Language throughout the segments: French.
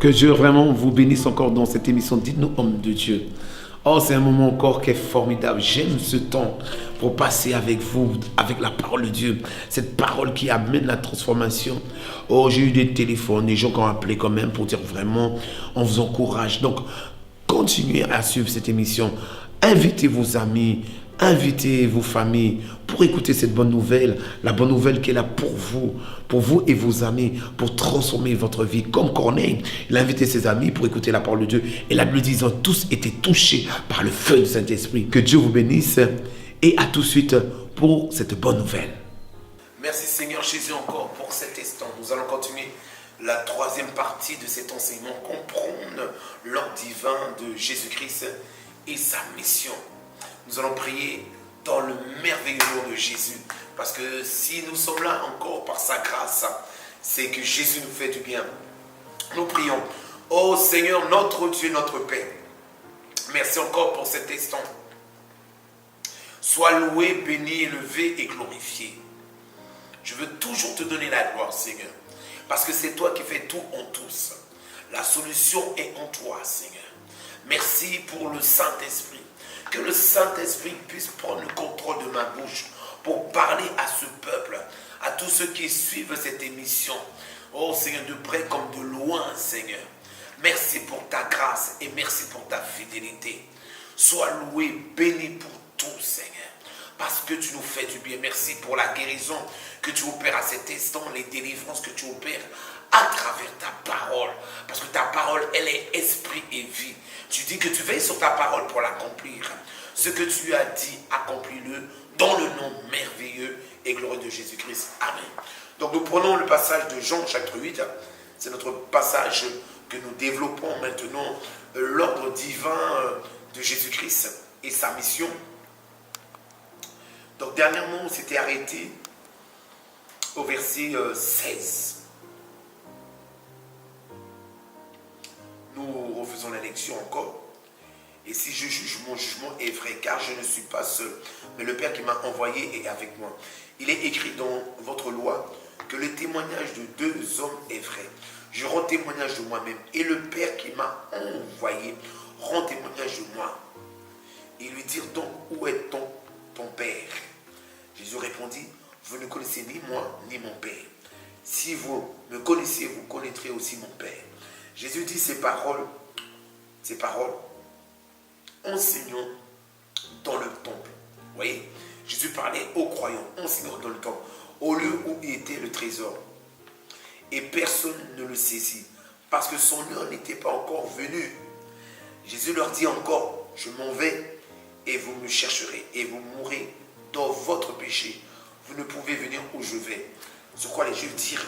Que Dieu vraiment vous bénisse encore dans cette émission. Dites-nous, homme de Dieu. Oh, c'est un moment encore qui est formidable. J'aime ce temps pour passer avec vous, avec la parole de Dieu. Cette parole qui amène la transformation. Oh, j'ai eu des téléphones, des gens qui ont appelé quand même pour dire vraiment, on vous encourage. Donc, continuez à suivre cette émission. Invitez vos amis, invitez vos familles pour écouter cette bonne nouvelle. La bonne nouvelle qui est là pour vous et vos amis, pour transformer votre vie. Comme Corneille, il a invité ses amis pour écouter la parole de Dieu. Et la Bible dit, ils ont tous été touchés par le feu du Saint-Esprit. Que Dieu vous bénisse et à tout de suite pour cette bonne nouvelle. Merci Seigneur Jésus encore pour cet instant. Nous allons continuer la troisième partie de cet enseignement, comprendre l'ordre divin de Jésus-Christ et sa mission. Nous allons prier dans le merveilleux nom de Jésus, parce que si nous sommes là encore par sa grâce, c'est que Jésus nous fait du bien. Nous prions. Oh Seigneur, notre Dieu, notre Père, merci encore pour cet instant. Sois loué, béni, élevé et glorifié. Je veux toujours te donner la gloire, Seigneur, parce que c'est toi qui fais tout en tous. La solution est en toi, Seigneur. Merci pour le Saint-Esprit. Que le Saint-Esprit puisse prendre le contrôle de ma bouche pour parler à ce peuple, à tous ceux qui suivent cette émission. Oh Seigneur, de près comme de loin, Seigneur. Merci pour ta grâce et merci pour ta fidélité. Sois loué, béni pour tout, Seigneur. Parce que tu nous fais du bien. Merci pour la guérison que tu opères à cet instant, les délivrances que tu opères à travers ta parole. Parce que ta parole, elle est esprit et vie. Tu dis que tu veilles sur ta parole pour l'accomplir. Ce que tu as dit, accomplis-le dans le nom merveilleux et glorieux de Jésus-Christ. Amen. Donc nous prenons le passage de Jean chapitre 8. C'est notre passage que nous développons maintenant. L'ordre divin de Jésus-Christ et sa mission. Donc dernièrement, on s'était arrêté au verset 16. Nous refaisons la lecture encore. Et si je juge, mon jugement est vrai, car je ne suis pas seul, mais le Père qui m'a envoyé est avec moi. Il est écrit dans votre loi que le témoignage de deux hommes est vrai. Je rends témoignage de moi-même, et le Père qui m'a envoyé rend témoignage de moi. Ils lui dirent donc, où est ton Père? Jésus répondit, vous ne connaissez ni moi, ni mon Père. Si vous me connaissez, vous connaîtrez aussi mon Père. Jésus dit ces paroles enseignant dans le temple. Vous voyez, Jésus parlait aux croyants, enseignant dans le temple, au lieu où était le trésor. Et personne ne le saisit, parce que son heure n'était pas encore venue. Jésus leur dit encore, je m'en vais, et vous me chercherez, et vous mourrez dans votre péché. Vous ne pouvez venir où je vais. Sur quoi les Juifs dirent,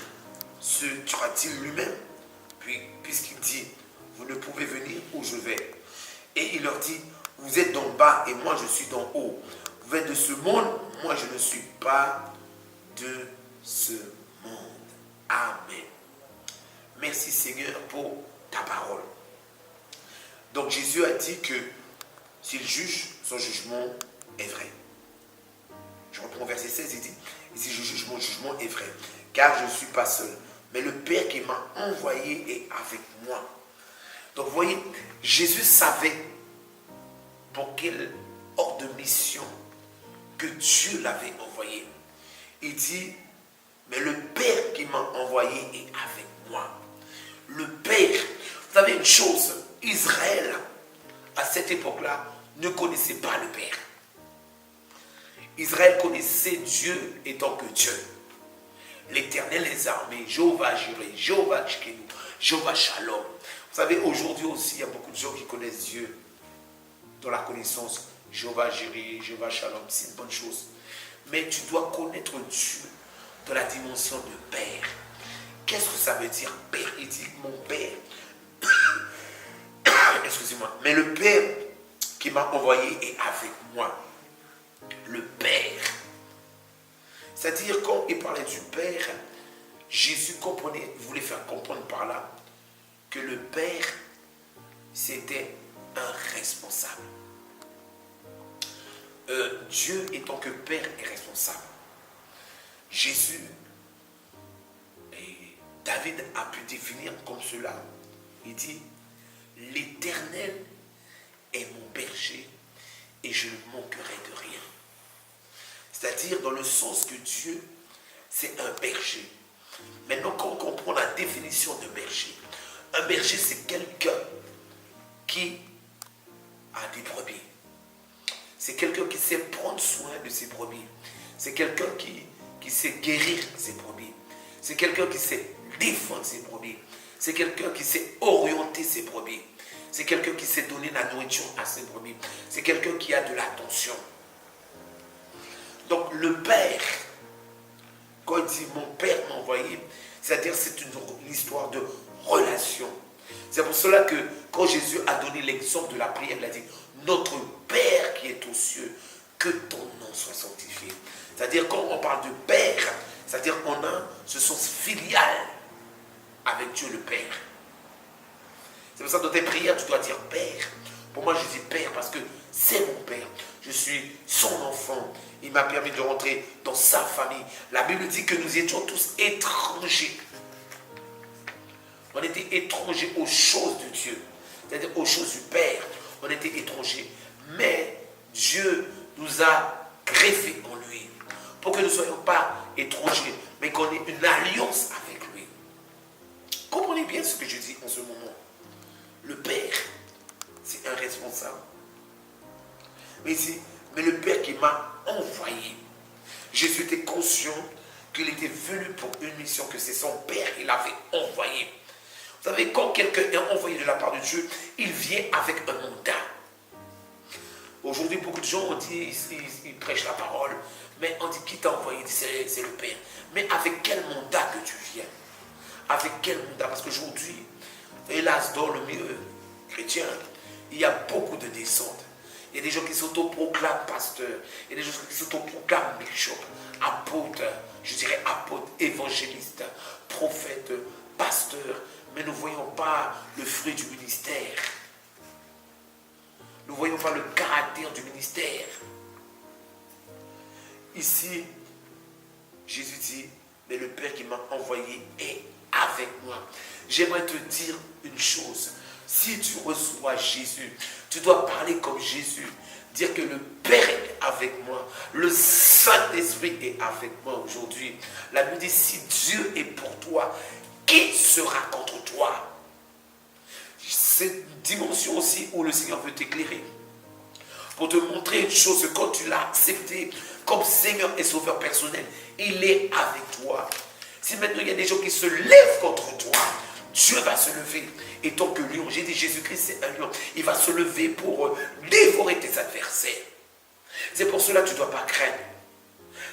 se tuera-t-il lui-même? Puis, puisqu'il dit, vous ne pouvez venir où je vais. Et il leur dit, vous êtes d'en bas et moi je suis d'en haut. Vous êtes de ce monde, moi je ne suis pas de ce monde. Amen. Merci Seigneur pour ta parole. Donc Jésus a dit que s'il juge, son jugement est vrai. Je reprends verset 16, il dit, et si je juge, mon jugement est vrai, car je ne suis pas seul, mais le Père qui m'a envoyé est avec moi. Donc vous voyez, Jésus savait pour quel ordre de mission que Dieu l'avait envoyé. Il dit, mais le Père qui m'a envoyé est avec moi. Le Père, vous savez une chose, Israël, à cette époque-là, ne connaissait pas le Père. Israël connaissait Dieu étant que Dieu. L'Éternel des armées, Jéhovah Jireh, Jéhovah Tchkenu, Jéhovah Shalom. Vous savez, aujourd'hui aussi, il y a beaucoup de gens qui connaissent Dieu dans la connaissance. Jéhovah Jireh, Jéhovah Shalom, c'est une bonne chose. Mais tu dois connaître Dieu dans la dimension de Père. Qu'est-ce que ça veut dire, Père? Il dit, mon Père, excusez-moi, mais le Père qui m'a envoyé est avec moi. Le Père. C'est-à-dire, quand il parlait du Père, Jésus comprenait, voulait faire comprendre par là que le Père, c'était un responsable. Dieu étant que Père est responsable. Jésus, et David a pu définir comme cela. Il dit, l'Éternel est mon berger et je ne manquerai de rien. C'est-à-dire dans le sens que Dieu, c'est un berger. Maintenant, quand on comprend la définition de berger, un berger, c'est quelqu'un qui a des brebis. C'est quelqu'un qui sait prendre soin de ses brebis. C'est quelqu'un qui sait guérir ses brebis. C'est quelqu'un qui sait défendre ses brebis. C'est quelqu'un qui sait orienter ses brebis. C'est quelqu'un qui sait donner la nourriture à ses brebis. C'est quelqu'un qui a de l'attention. Donc le Père, quand il dit mon Père m'a envoyé, c'est-à-dire c'est une histoire de relation. C'est pour cela que quand Jésus a donné l'exemple de la prière, il a dit notre Père qui est aux cieux, que ton nom soit sanctifié. C'est-à-dire quand on parle de Père, c'est-à-dire on a ce sens filial avec Dieu le Père. C'est pour ça que dans tes prières, tu dois dire Père. Pour moi, je dis Père parce que c'est mon Père. Je suis son enfant. Il m'a permis de rentrer dans sa famille. La Bible dit que nous étions tous étrangers. On était étrangers aux choses de Dieu. C'est-à-dire aux choses du Père. On était étrangers. Mais Dieu nous a greffés en lui. Pour que nous ne soyons pas étrangers, mais qu'on ait une alliance avec lui. Comprenez bien ce que je dis en ce moment. Le Père, c'est un responsable. Mais le Père qui m'a envoyé, Jésus était conscient qu'il était venu pour une mission, que c'est son Père qui l'avait envoyé. Vous savez, quand quelqu'un est envoyé de la part de Dieu, il vient avec un mandat. Aujourd'hui, beaucoup de gens ont dit, ils prêchent la parole, mais on dit qui t'a envoyé? C'est le Père. Mais avec quel mandat que tu viens? Avec quel mandat? Parce qu'aujourd'hui, hélas, dans le milieu chrétien, il y a beaucoup de descentes. Il y a des gens qui s'autoproclament pasteurs. Il y a des gens qui s'autoproclament bishop, apôtres, je dirais apôtres, évangélistes, prophètes, pasteurs. Mais nous ne voyons pas le fruit du ministère. Nous ne voyons pas le caractère du ministère. Ici, Jésus dit, mais le Père qui m'a envoyé est avec moi. J'aimerais te dire une chose. Si tu reçois Jésus, tu dois parler comme Jésus. Dire que le Père est avec moi. Le Saint-Esprit est avec moi aujourd'hui. La Bible dit, si Dieu est pour toi, qui sera contre toi? C'est une dimension aussi où le Seigneur veut t'éclairer. Pour te montrer une chose, quand tu l'as accepté comme Seigneur et Sauveur personnel, il est avec toi. Si maintenant il y a des gens qui se lèvent contre toi, Dieu va se lever. Et tant que lion, j'ai dit Jésus-Christ c'est un lion, il va se lever pour dévorer tes adversaires. C'est pour cela que tu ne dois pas craindre.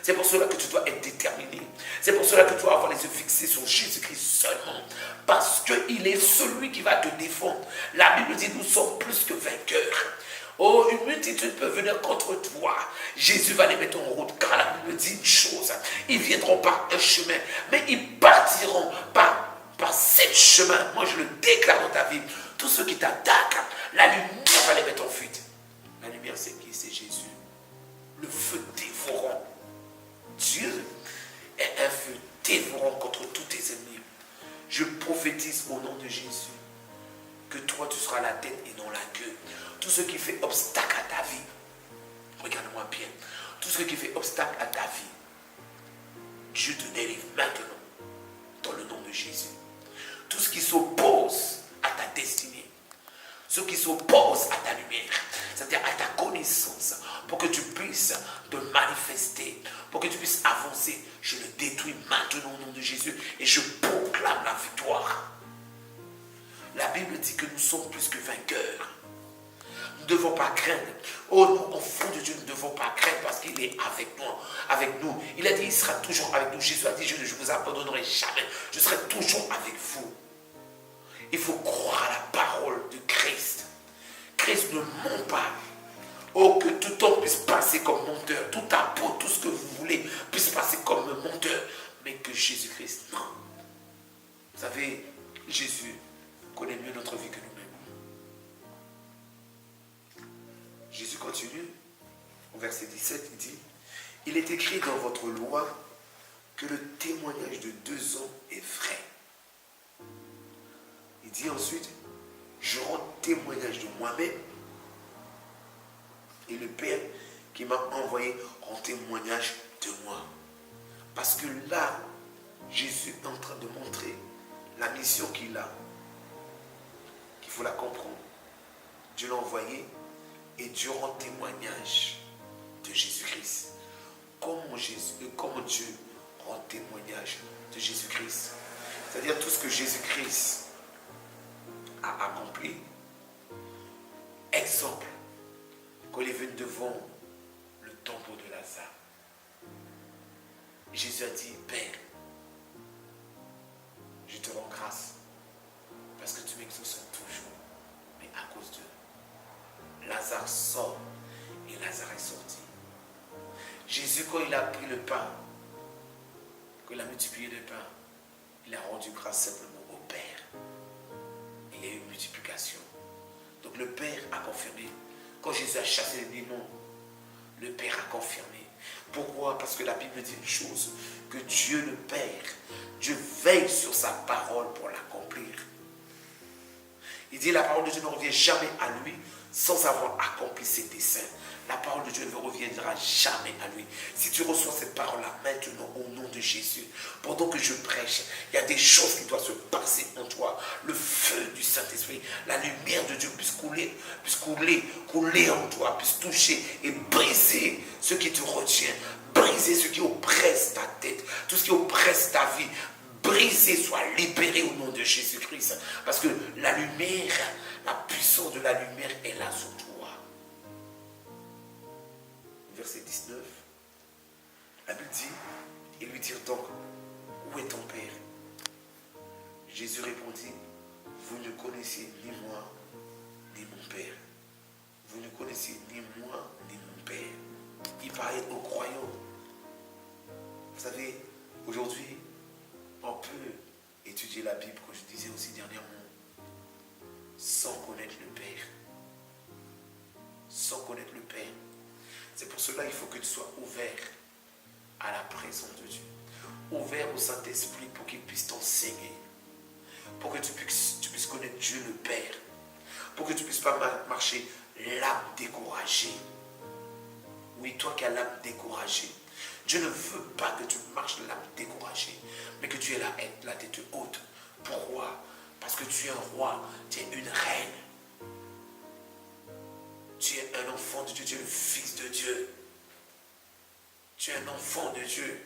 C'est pour cela que tu dois être déterminé. C'est pour cela que tu dois avoir les yeux fixés sur Jésus-Christ seulement. Parce qu'il est celui qui va te défendre. La Bible dit nous sommes plus que vainqueurs. Oh, une multitude peut venir contre toi. Jésus va les mettre en route. Car la Bible dit une chose. Ils viendront par un chemin. Mais ils partiront par 7 chemins. Moi, je le déclare dans ta vie. Tous ceux qui t'attaquent, la lumière va les mettre en fuite. La lumière, c'est qui? C'est Jésus. Le feu dévorant. Dieu est un feu dévorant contre tous tes ennemis. Je prophétise au nom de Jésus que toi, tu seras la tête et non la queue. Tout ce qui fait obstacle à ta vie, regarde-moi bien, tout ce qui fait obstacle à ta vie, Dieu te délivre maintenant, dans le nom de Jésus. Tout ce qui s'oppose à ta destinée, ce qui s'oppose à ta lumière, c'est-à-dire à ta connaissance, pour que tu puisses te manifester, pour que tu puisses avancer, je le détruis maintenant au nom de Jésus et je proclame la victoire. La Bible dit que nous sommes plus que vainqueurs. Nous ne devons pas craindre. Oh, nous, enfants de Dieu, nous ne devons pas craindre parce qu'il est avec nous. Il a dit, il sera toujours avec nous. Jésus a dit, je ne vous abandonnerai jamais. Je serai toujours avec vous. Il faut croire à la parole de Christ. Christ ne ment pas. Oh, que tout homme puisse passer comme menteur. Tout apôtre, tout ce que vous voulez, puisse passer comme menteur. Mais que Jésus-Christ, non. Vous savez, Jésus connaît mieux notre vie que nous-mêmes. Jésus continue, au verset 17, il dit, il est écrit dans votre loi que le témoignage de 2 hommes est vrai. Il dit ensuite, je rends témoignage de moi-même et le Père qui m'a envoyé rend témoignage de moi. Parce que là, Jésus est en train de montrer la mission qu'il a, qu'il faut la comprendre. Dieu l'a envoyé et Dieu rend témoignage de Jésus-Christ. Comment Dieu rend témoignage de Jésus-Christ? C'est-à-dire tout ce que Jésus-Christ a accompli. Exemple, quand il est venu devant le tombeau de Lazare, Jésus a dit, Père, je te rends grâce parce que tu m'exauces toujours, mais à cause de Lazare sort et Lazare est sorti. Jésus, quand il a pris le pain, quand il a multiplié le pain, il a rendu grâce simplement au Père. Il y a eu une multiplication. Donc le Père a confirmé. Quand Jésus a chassé les démons, le Père a confirmé. Pourquoi? Parce que la Bible dit une chose, que Dieu le Père, Dieu veille sur sa parole pour l'accomplir. Il dit la parole de Dieu ne revient jamais à lui sans avoir accompli ses desseins. La parole de Dieu ne reviendra jamais à lui. Si tu reçois cette parole-là maintenant au nom de Jésus, pendant que je prêche, il y a des choses qui doivent se passer en toi. Le feu du Saint-Esprit, la lumière de Dieu puisse couler en toi, puisse toucher et briser ce qui te retient, briser ce qui oppresse ta tête, tout ce qui oppresse ta vie. Brisé, soit libéré au nom de Jésus-Christ. Parce que la lumière, la puissance de la lumière est là sur toi. Verset 19. La Bible dit, ils lui dirent donc, où est ton Père? Jésus répondit, vous ne connaissez ni moi, ni mon Père. Vous ne connaissez ni moi, ni mon Père. Il parlait aux croyants. Vous savez, aujourd'hui, on peut étudier la Bible, comme je disais aussi dernièrement, sans connaître le Père. Sans connaître le Père. C'est pour cela qu'il faut que tu sois ouvert à la présence de Dieu. Ouvert au Saint-Esprit pour qu'il puisse t'enseigner. Pour que tu puisses connaître Dieu le Père. Pour que tu ne puisses pas marcher l'âme découragée. Oui, toi qui as l'âme découragée. Dieu ne veut pas que tu marches l'âme découragée, mais que tu aies la tête haute. Pourquoi? Parce que tu es un roi, tu es une reine. Tu es un enfant de Dieu, tu es le fils de Dieu. Tu es un enfant de Dieu.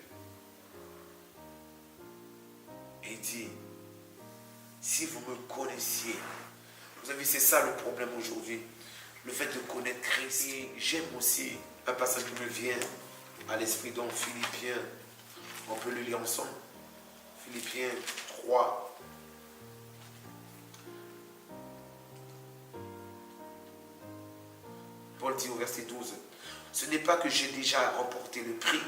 Et il dit, si vous me connaissiez, vous savez, c'est ça le problème aujourd'hui, le fait de connaître Christ. Et j'aime aussi un passage qui me vient à l'esprit dans Philippiens. On peut le lire ensemble. Philippiens 3. Paul dit au verset 12, ce n'est pas que j'ai déjà remporté le prix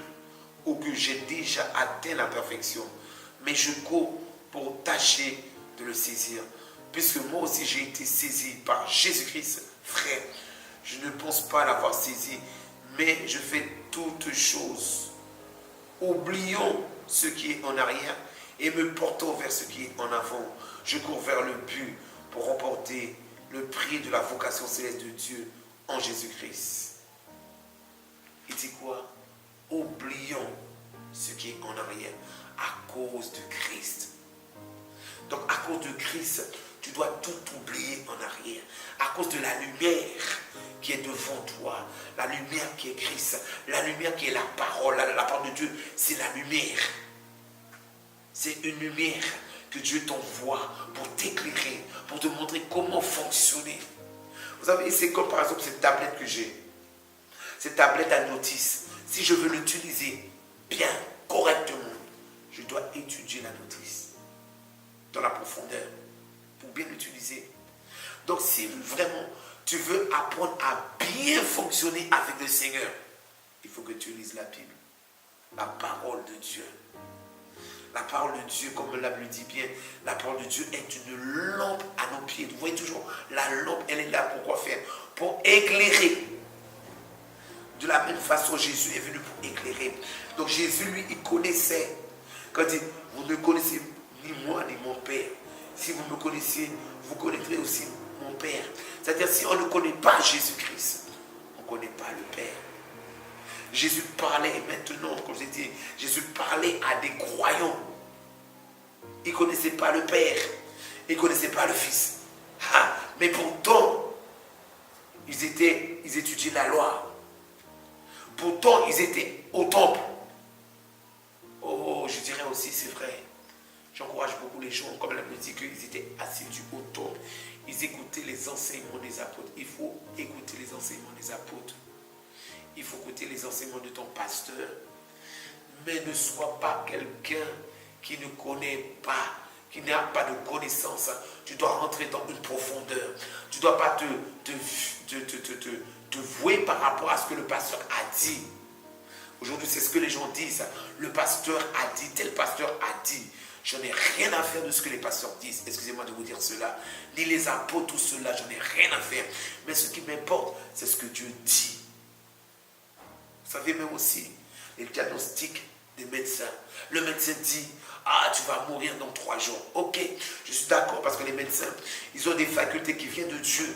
ou que j'ai déjà atteint la perfection, mais je cours pour tâcher de le saisir. Puisque moi aussi j'ai été saisi par Jésus-Christ, frère, je ne pense pas l'avoir saisi, mais je fais toutes choses. Oublions ce qui est en arrière et me portons vers ce qui est en avant. Je cours vers le but pour remporter le prix de la vocation céleste de Dieu en Jésus-Christ. Il dit quoi? Oublions ce qui est en arrière à cause de Christ. Donc à cause de Christ, tu dois tout oublier en arrière. À cause de la lumière qui est devant toi, la lumière qui est Christ, la lumière qui est la parole de Dieu, c'est la lumière. C'est une lumière que Dieu t'envoie pour t'éclairer, pour te montrer comment fonctionner. Vous savez, c'est comme par exemple cette tablette que j'ai. Cette tablette à notice. Si je veux l'utiliser bien, correctement, je dois étudier la notice dans la profondeur pour bien l'utiliser. Donc si vraiment tu veux apprendre à bien fonctionner avec le Seigneur, il faut que tu lises la Bible, la parole de Dieu. La parole de Dieu, comme la Bible dit bien, la parole de Dieu est une lampe à nos pieds. Vous voyez toujours, la lampe, elle est là pour quoi faire? Pour éclairer. De la même façon, Jésus est venu pour éclairer. Donc Jésus, lui, il connaissait. Quand il dit, vous ne connaissez ni moi ni mon Père. Si vous me connaissiez, vous connaîtrez aussi mon Père. C'est-à-dire, si on ne connaît pas Jésus-Christ, on ne connaît pas le Père. Jésus parlait maintenant, comme je dit, Jésus parlait à des croyants. Ils ne connaissaient pas le Père. Ils ne connaissaient pas le Fils. Ah, mais pourtant, ils étudiaient la loi. Pourtant, ils étaient au temple. Oh, je dirais aussi, c'est vrai. J'encourage beaucoup les gens, comme la Bible dit, qu'ils étaient assidus au temple. Ils écoutaient les enseignements des apôtres. Il faut écouter les enseignements des apôtres. Il faut écouter les enseignements de ton pasteur. Mais ne sois pas quelqu'un qui ne connaît pas, qui n'a pas de connaissance. Tu dois rentrer dans une profondeur. Tu ne dois pas te vouer par rapport à ce que le pasteur a dit. Aujourd'hui, c'est ce que les gens disent. Le pasteur a dit, tel pasteur a dit. Je n'ai rien à faire de ce que les pasteurs disent. Excusez-moi de vous dire cela. Ni les apôtres, tout cela, je n'ai rien à faire. Mais ce qui m'importe, c'est ce que Dieu dit. Vous savez même aussi les diagnostics des médecins. Le médecin dit, ah, tu vas mourir dans 3 jours. Ok, je suis d'accord parce que les médecins, ils ont des facultés qui viennent de Dieu.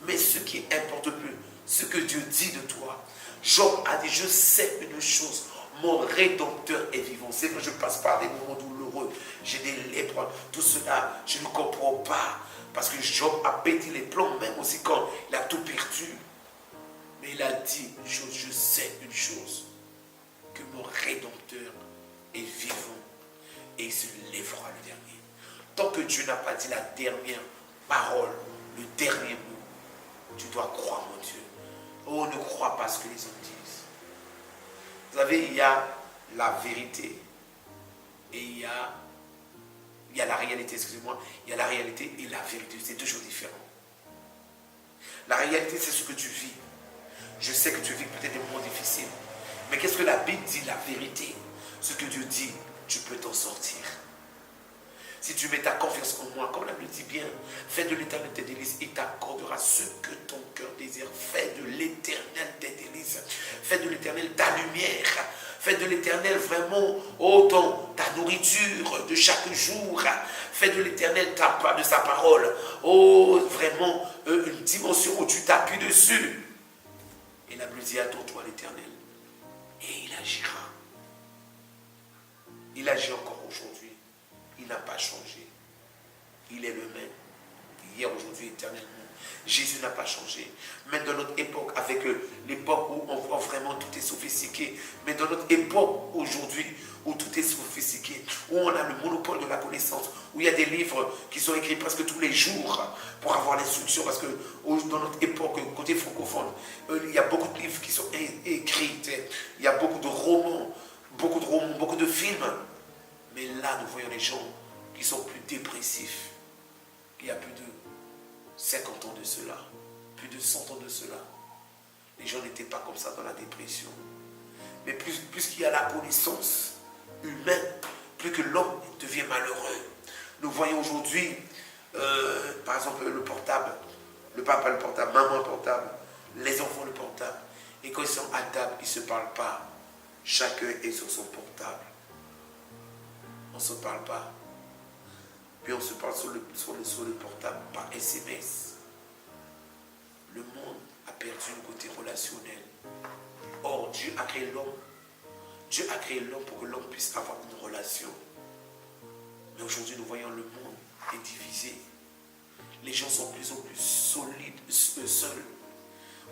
Mais ce qui importe plus, ce que Dieu dit de toi. Job a dit, je sais une chose, mon Rédempteur est vivant. C'est que je passe par des moments douloureux, j'ai des lèpres, tout cela, je ne comprends pas. Parce que Job a pété les plombs, même aussi quand il a tout perdu. Mais il a dit une chose, je sais une chose, que mon Rédempteur est vivant et il se lèvera le dernier. Tant que Dieu n'a pas dit la dernière parole, le dernier mot, tu dois croire en Dieu. Oh, ne crois pas ce que les hommes disent. Vous savez, il y a la vérité et il y a la réalité, excusez-moi. Il y a la réalité et la vérité, c'est 2 choses différentes. La réalité, c'est ce que tu vis. Je sais que tu vis peut-être des moments difficiles. Mais qu'est-ce que la Bible dit, la vérité? Ce que Dieu dit, tu peux t'en sortir. Si tu mets ta confiance en moi, comme la Bible dit bien, fais de l'Éternel tes délices, il t'accordera ce que ton cœur désire. Fais de l'Éternel tes délices. Fais de l'Éternel ta lumière. Fais de l'Éternel vraiment autant ta nourriture de chaque jour. Fais de l'Éternel de sa parole. Oh, vraiment une dimension où tu t'appuies dessus. Et la Bible dit, attends-toi à l'Éternel. Et il agira. Il agit encore aujourd'hui. Il n'a pas changé. Il est le même. Hier, aujourd'hui, éternellement. Jésus n'a pas changé. Même dans notre époque, avec l'époque où on voit vraiment tout est sophistiqué, mais dans notre époque aujourd'hui, où tout est sophistiqué, où on a le monopole de la connaissance, où il y a des livres qui sont écrits presque tous les jours pour avoir l'instruction, parce que dans notre époque, côté francophone, il y a beaucoup de livres qui sont écrits, il y a beaucoup de romans, beaucoup de films. Mais là, nous voyons les gens qui sont plus dépressifs. Il y a plus de 50 ans de cela, plus de 100 ans de cela. Les gens n'étaient pas comme ça dans la dépression. Mais plus qu'il y a la connaissance humaine, plus que l'homme devient malheureux. Nous voyons aujourd'hui, par exemple, le portable, le papa le portable, maman le portable, les enfants le portable. Et quand ils sont à table, ils ne se parlent pas. Chacun est sur son portable. On ne se parle pas. Puis on se parle sur le portable par SMS. Le monde a perdu le côté relationnel. Or, Dieu a créé l'homme. Dieu a créé l'homme pour que l'homme puisse avoir une relation. Mais aujourd'hui, nous voyons le monde est divisé. Les gens sont de plus en plus solides, seuls.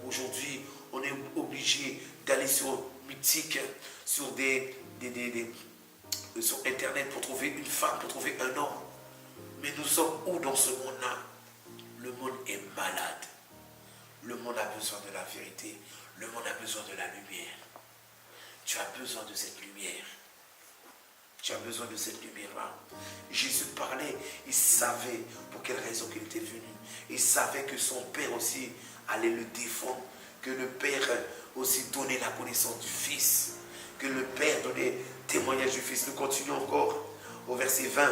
Aujourd'hui, on est obligé d'aller sur Mythique, sur sur Internet pour trouver une femme, pour trouver un homme. Mais nous sommes où dans ce monde-là? Le monde est malade. Le monde a besoin de la vérité. Le monde a besoin de la lumière. Tu as besoin de cette lumière. Tu as besoin de cette lumière-là. Jésus parlait, il savait pour quelle raison qu'il était venu. Il savait que son Père aussi allait le défendre. Que le Père aussi donnait la connaissance du Fils. Que le Père donnait témoignage du Fils. Nous continuons encore au verset 20.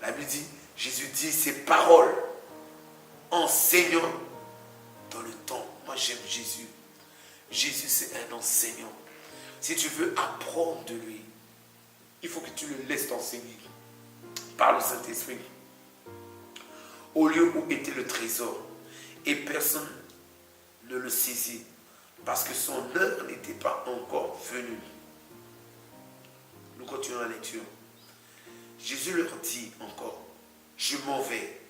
La Bible dit, Jésus dit ces paroles enseignant dans le temps. Moi j'aime Jésus. Jésus c'est un enseignant. Si tu veux apprendre de lui, il faut que tu le laisses t'enseigner par le Saint-Esprit. Au lieu où était le trésor, Et personne ne le saisit parce que son heure n'était pas encore venue. Nous continuons la lecture. Jésus leur dit encore, je m'en vais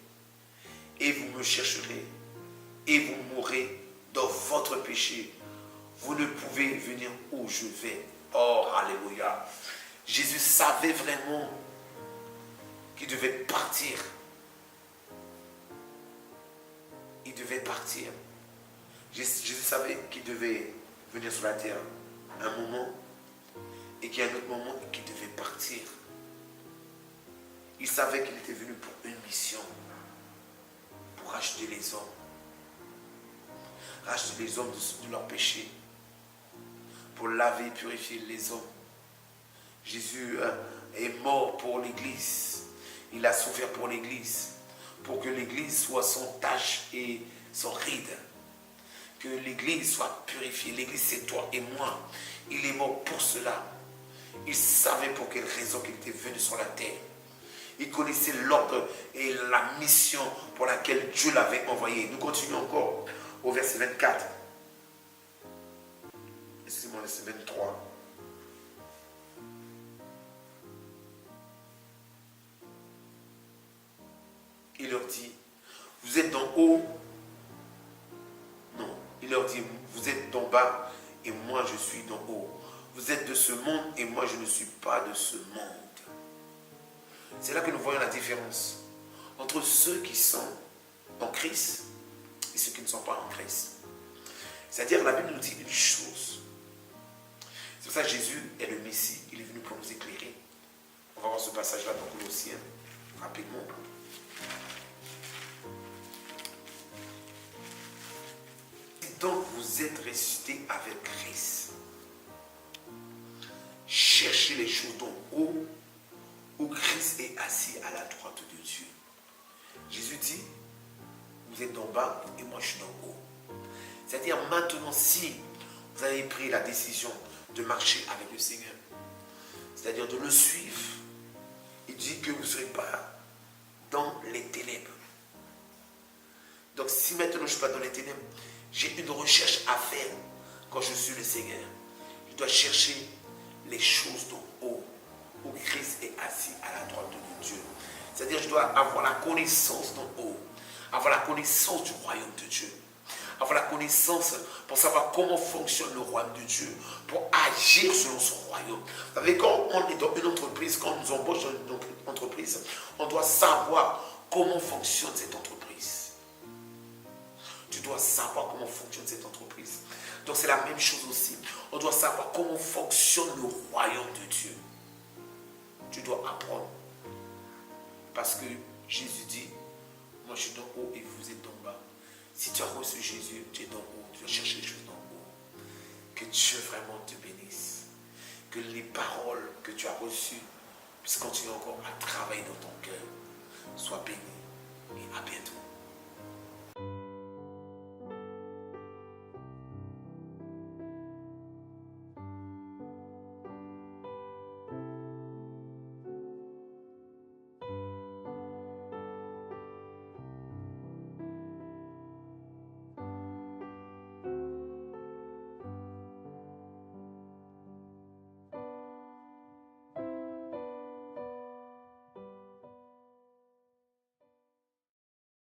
et vous me chercherez et vous mourrez dans votre péché. Vous ne pouvez venir où je vais. Oh, alléluia. Jésus savait vraiment qu'il devait partir. Il devait partir. Jésus savait qu'il devait venir sur la terre un moment et qu'il y a un autre moment qu'il devait partir. Il savait qu'il était venu pour une mission, pour racheter les hommes. Racheter les hommes de leurs péchés, pour laver et purifier les hommes. Jésus est mort pour l'Église. Il a souffert pour l'Église, pour que l'Église soit sans tache et sans ride. Que l'Église soit purifiée. L'Église, c'est toi et moi. Il est mort pour cela. Il savait pour quelle raison qu'il était venu sur la terre. Il connaissait l'ordre et la mission pour laquelle Dieu l'avait envoyé. Nous continuons encore au verset 24. Excusez-moi, verset 23. Il leur dit, vous êtes d'en haut. Non, il leur dit, vous êtes d'en bas et moi je suis d'en haut. Vous êtes de ce monde et moi je ne suis pas de ce monde. C'est là que nous voyons la différence entre ceux qui sont en Christ et ceux qui ne sont pas en Christ. C'est-à-dire, la Bible nous dit une chose. C'est pour ça que Jésus est le Messie. Il est venu pour nous éclairer. On va voir ce passage-là dans Colossiens, rapidement. Donc, vous êtes ressuscités avec Christ. Cherchez les choses d'en haut, où Christ est assis à la droite de Dieu. Jésus dit, vous êtes d'en bas et moi je suis d'en haut. C'est-à-dire maintenant, si vous avez pris la décision de marcher avec le Seigneur, c'est-à-dire de le suivre, il dit que vous ne serez pas dans les ténèbres. Donc si maintenant je ne suis pas dans les ténèbres, j'ai une recherche à faire quand je suis le Seigneur. Je dois chercher les choses d'en haut, où Christ est assis à la droite de Dieu. C'est-à-dire je dois avoir la connaissance d'en haut, avoir la connaissance du royaume de Dieu, avoir la connaissance pour savoir comment fonctionne le royaume de Dieu, pour agir selon son royaume. Vous savez, quand on est dans une entreprise, quand on nous embauche dans une entreprise, on doit savoir comment fonctionne cette entreprise. Tu dois savoir comment fonctionne cette entreprise. Donc c'est la même chose aussi. On doit savoir comment fonctionne le royaume de Dieu. Tu dois apprendre. Parce que Jésus dit, moi je suis d'en haut et vous êtes d'en bas. Si tu as reçu Jésus, tu es d'en haut, tu vas chercher les choses d'en haut. Que Dieu vraiment te bénisse. Que les paroles que tu as reçues puissent continuer encore à travailler dans ton cœur. Sois béni et à bientôt.